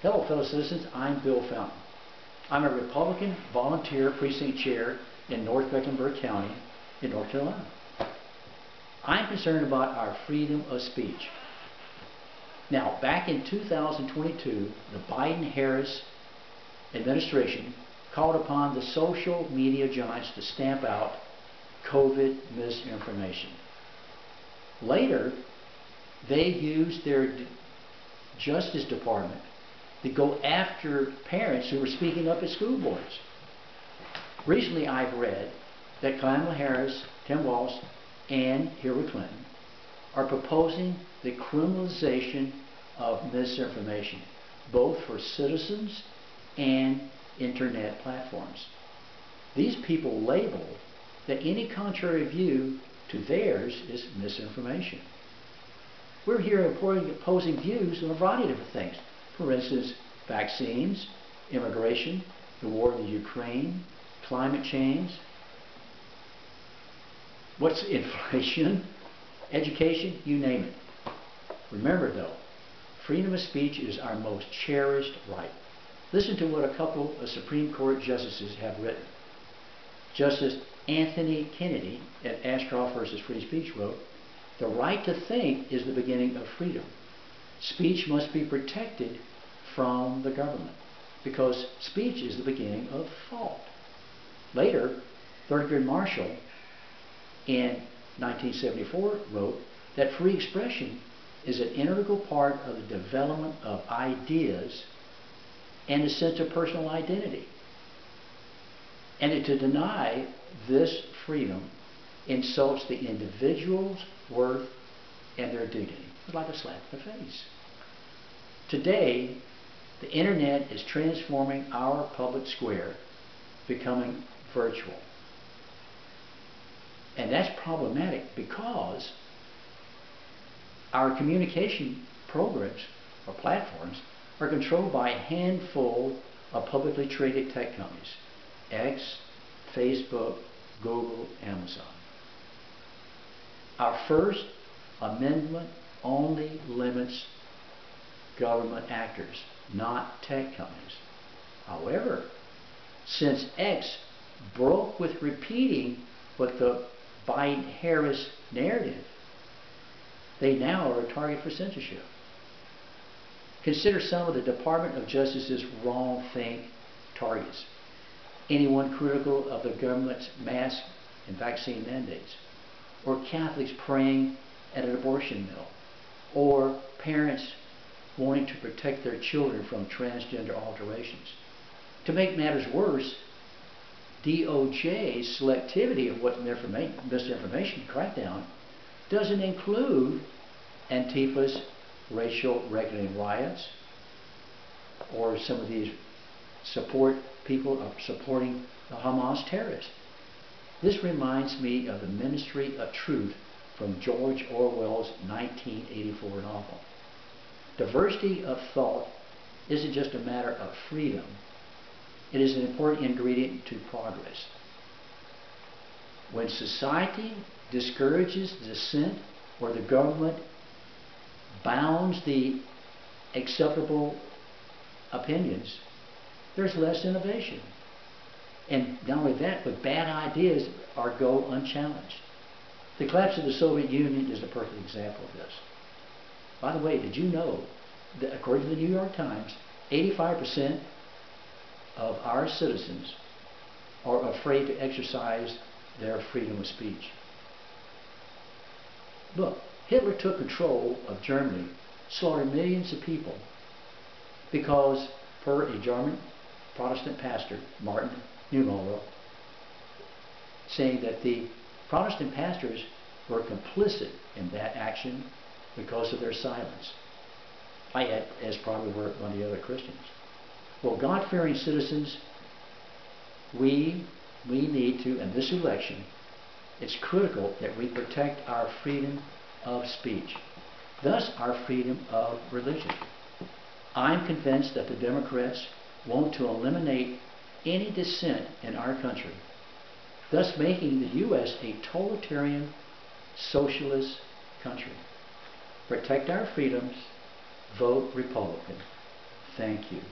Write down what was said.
Hello, fellow citizens. I'm Bill Fountain. I'm a Republican volunteer precinct chair in North Mecklenburg County in North Carolina. I'm concerned about our freedom of speech. Now, back in 2022, the Biden-Harris administration called upon the social media giants to stamp out COVID misinformation. Later, they used their Justice Department to go after parents who were speaking up at school boards. Recently, I've read that Kamala Harris, Tim Walz, and Hillary Clinton are proposing the criminalization of misinformation, both for citizens and internet platforms. These people label that any contrary view to theirs is misinformation. We're here opposing views on a variety of different things. For instance, vaccines, immigration, the war in the Ukraine, climate change, what's inflation, education, you name it. Remember though, freedom of speech is our most cherished right. Listen to what a couple of Supreme Court justices have written. Justice Anthony Kennedy at Ashcroft v. Free Speech wrote, "The right to think is the beginning of freedom. Speech must be protected from the government because speech is the beginning of thought." Later, Thurgood Marshall in 1974 wrote that free expression is an integral part of the development of ideas and a sense of personal identity. And to deny this freedom insults the individual's worth and their dignity. It's like a slap in the face. Today, the internet is transforming our public square, becoming virtual. And that's problematic because our communication programs or platforms are controlled by a handful of publicly traded tech companies: X, Facebook, Google, Amazon. Our First Amendment only limits government actors, not tech companies. However, since X broke with repeating what the Biden-Harris narrative, they now are a target for censorship. Consider some of the Department of Justice's wrong-think targets. Anyone critical of the government's mask and vaccine mandates, or Catholics praying at an abortion mill, or parents wanting to protect their children from transgender alterations. To make matters worse, DOJ's selectivity of what misinformation crackdown doesn't include Antifa's racial reckoning riots, or some of these people are supporting the Hamas terrorists. This reminds me of the Ministry of Truth from George Orwell's 1984 novel. Diversity of thought isn't just a matter of freedom. It is an important ingredient to progress. When society discourages dissent or the government bounds the acceptable opinions, there's less innovation. And not only that, but bad ideas go unchallenged. The collapse of the Soviet Union is a perfect example of this. By the way, did you know that according to the New York Times, 85% of our citizens are afraid to exercise their freedom of speech? Look, Hitler took control of Germany, slaughtered millions of people because, per a German Protestant pastor, Martin Niemöller, saying that the Protestant pastors were complicit in that action because of their silence, as probably were one of the other Christians. Well, God-fearing citizens, we need to, in this election, it's critical that we protect our freedom of speech, thus our freedom of religion. I'm convinced that the Democrats want to eliminate any dissent in our country, thus making the U.S. a totalitarian, socialist country. Protect our freedoms, vote Republican. Thank you.